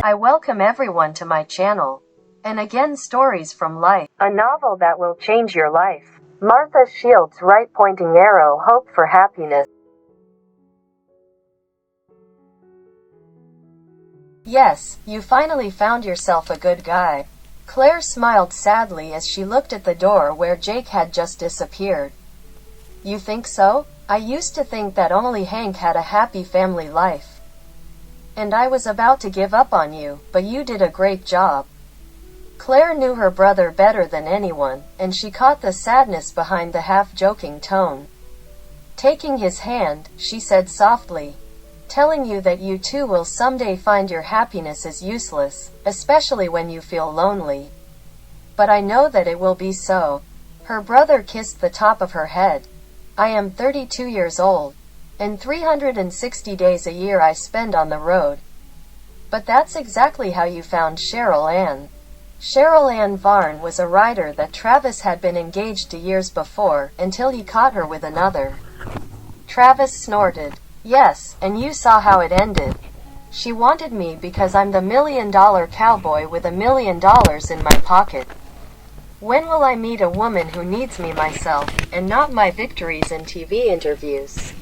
I welcome everyone to my channel. And again, stories from life. A novel that will change your life. Martha Shields' right pointing arrow, hope for happiness. Yes, you finally found yourself a good guy. Claire smiled sadly as she looked at the door where Jake had just disappeared. You think so? I used to think that only Hank had a happy family life. And I was about to give up on you, but you did a great job. Claire knew her brother better than anyone, and she caught the sadness behind the half-joking tone. Taking his hand, she said softly, telling you that you too will someday find your happiness is useless, especially when you feel lonely. But I know that it will be so. Her brother kissed the top of her head. I am 32 years old, and 360 days a year I spend on the road. But that's exactly how you found Cheryl Ann. Cheryl Ann Varn was a writer that Travis had been engaged to years before, until he caught her with another. Travis snorted. Yes, and you saw how it ended. She wanted me because I'm the $1 million cowboy with $1 million in my pocket. When will I meet a woman who needs me myself, and not my victories in TV interviews?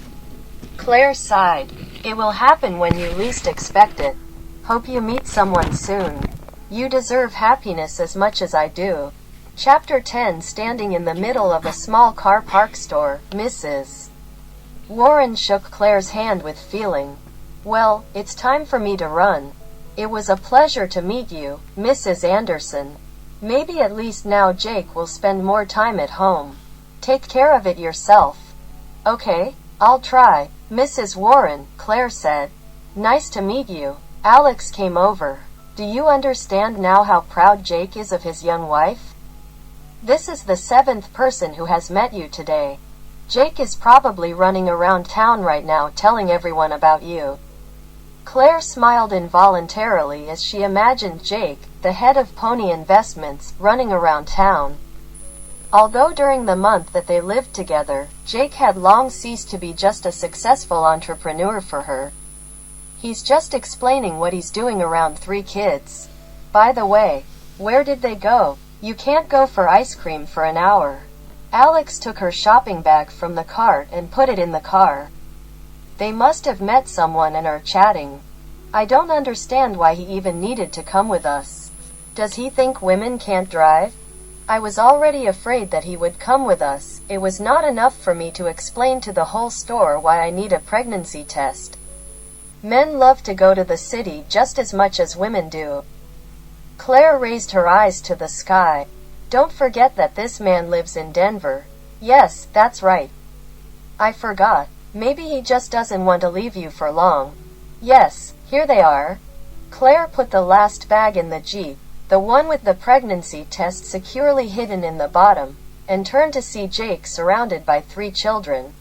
Claire sighed. It will happen when you least expect it. Hope you meet someone soon. You deserve happiness as much as I do. Chapter 10. Standing in the middle of a small car park store, Mrs. Warren shook Claire's hand with feeling. Well, it's time for me to run. It was a pleasure to meet you, Mrs. Anderson. Maybe at least now Jake will spend more time at home. Take care of it yourself. Okay, I'll try, Mrs. Warren, Claire said. Nice to meet you. Alex came over. Do you understand now how proud Jake is of his young wife? This is the 7th person who has met you today. Jake is probably running around town right now telling everyone about you. Claire smiled involuntarily as she imagined Jake, the head of Pony Investments, running around town. Although during the month that they lived together, Jake had long ceased to be just a successful entrepreneur for her. He's just explaining what he's doing around 3 kids. By the way, where did they go? You can't go for ice cream for an hour. Alex took her shopping bag from the cart and put it in the car. They must have met someone and are chatting. I don't understand why he even needed to come with us. Does he think women can't drive? I was already afraid that he would come with us. It was not enough for me to explain to the whole store why I need a pregnancy test. Men love to go to the city just as much as women do. Claire raised her eyes to the sky. Don't forget that this man lives in Denver. Yes, that's right. I forgot. Maybe he just doesn't want to leave you for long. Yes, here they are. Claire put the last bag in the Jeep, the one with the pregnancy test securely hidden in the bottom, and turned to see Jake surrounded by 3 children.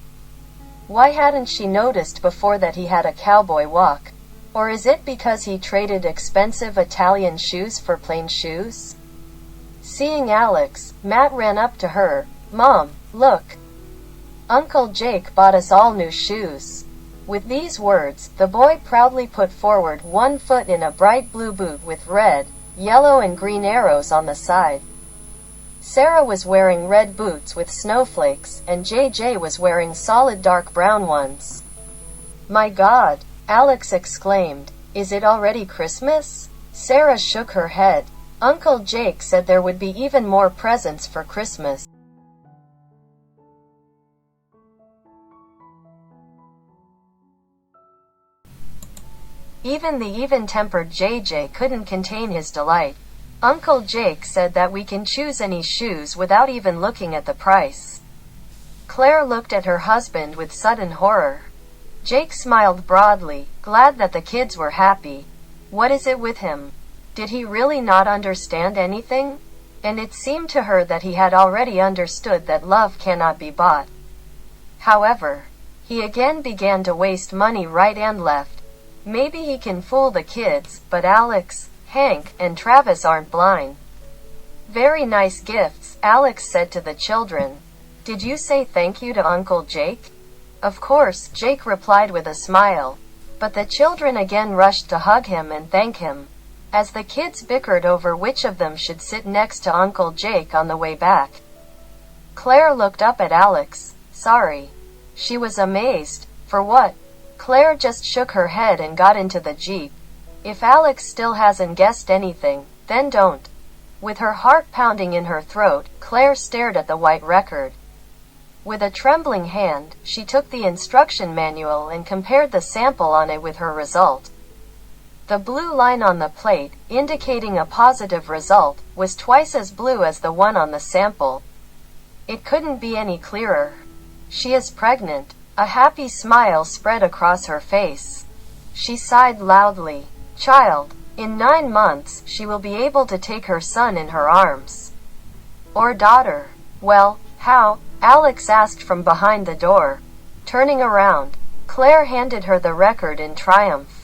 Why hadn't she noticed before that he had a cowboy walk? Or is it because he traded expensive Italian shoes for plain shoes? Seeing Alex, Matt ran up to her. Mom, look. Uncle Jake bought us all new shoes. With these words, the boy proudly put forward one foot in a bright blue boot with red, yellow and green arrows on the side. Sarah was wearing red boots with snowflakes, and JJ was wearing solid dark brown ones. My God, Alex exclaimed. Is it already Christmas? Sarah shook her head. Uncle Jake said there would be even more presents for Christmas. Even the even-tempered JJ couldn't contain his delight. Uncle Jake said that we can choose any shoes without even looking at the price. Claire looked at her husband with sudden horror. Jake smiled broadly, glad that the kids were happy. What is it with him? Did he really not understand anything? And it seemed to her that he had already understood that love cannot be bought. However, he again began to waste money right and left. Maybe he can fool the kids, but Alex, Hank, and Travis aren't blind. Very nice gifts, Alex said to the children. Did you say thank you to Uncle Jake? Of course, Jake replied with a smile. But the children again rushed to hug him and thank him. as the kids bickered over which of them should sit next to Uncle Jake on the way back. Claire looked up at Alex. Sorry. She was amazed. For what? Claire just shook her head and got into the Jeep. If Alex still hasn't guessed anything, then don't. With her heart pounding in her throat, Claire stared at the white record. With a trembling hand, she took the instruction manual and compared the sample on it with her result. The blue line on the plate, indicating a positive result, was twice as blue as the one on the sample. It couldn't be any clearer. She is pregnant. A happy smile spread across her face. She sighed loudly. Child. In 9 months, she will be able to take her son in her arms. Or daughter. Well, how? Alex asked from behind the door. Turning around, Claire handed her the record in triumph.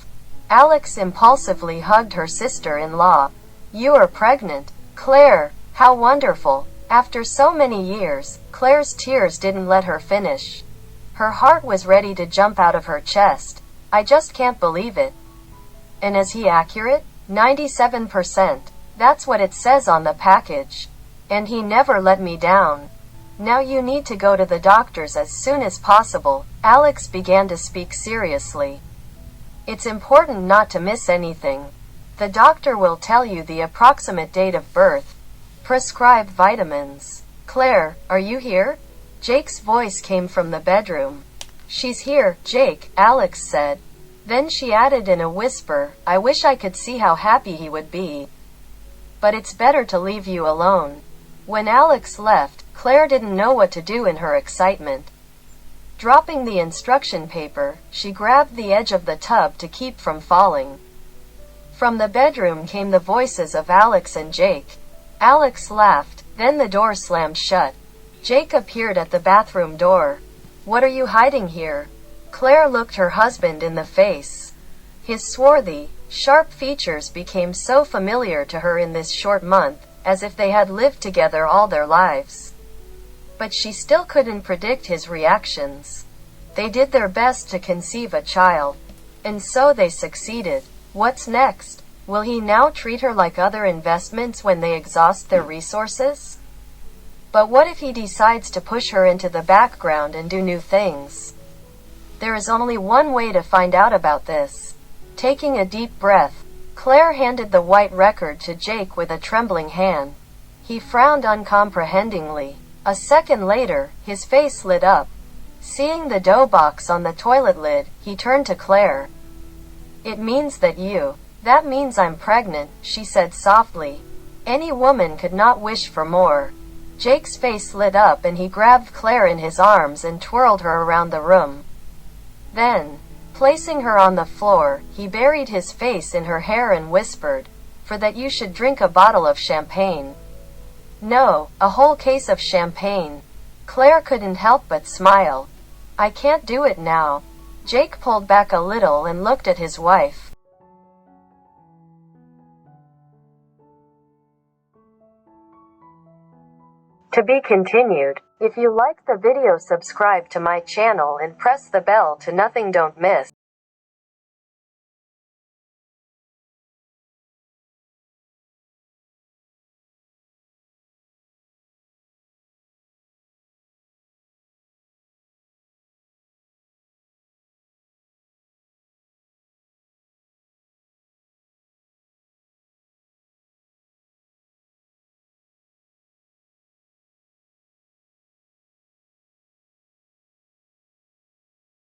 Alex impulsively hugged her sister-in-law. You are pregnant. Claire, how wonderful. After so many years, Claire's tears didn't let her finish. Her heart was ready to jump out of her chest. I just can't believe it. And is he accurate? 97%. That's what it says on the package. And he never let me down. Now you need to go to the doctors as soon as possible. Alex began to speak seriously. It's important not to miss anything. The doctor will tell you the approximate date of birth. Prescribe vitamins. Claire, are you here? Jake's voice came from the bedroom. She's here, Jake, Alex said. Then she added in a whisper, I wish I could see how happy he would be. But it's better to leave you alone. When Alex left, Claire didn't know what to do in her excitement. Dropping the instruction paper, she grabbed the edge of the tub to keep from falling. From the bedroom came the voices of Alex and Jake. Alex laughed, then the door slammed shut. Jake appeared at the bathroom door. What are you hiding here? Claire looked her husband in the face. His swarthy, sharp features became so familiar to her in this short month, as if they had lived together all their lives. But she still couldn't predict his reactions. They did their best to conceive a child. And so they succeeded. What's next? Will he now treat her like other investments when they exhaust their resources? But what if he decides to push her into the background and do new things? There is only one way to find out about this. Taking a deep breath, Claire handed the white record to Jake with a trembling hand. He frowned uncomprehendingly. A second later, his face lit up. Seeing the dough box on the toilet lid, he turned to Claire. It means that that means I'm pregnant, she said softly. Any woman could not wish for more. Jake's face lit up and he grabbed Claire in his arms and twirled her around the room. Then, placing her on the floor, he buried his face in her hair and whispered, For that you should drink a bottle of champagne. No, a whole case of champagne. Claire couldn't help but smile. I can't do it now. Jake pulled back a little and looked at his wife. To be continued. If you liked the video, subscribe to my channel and press the bell to nothing don't miss.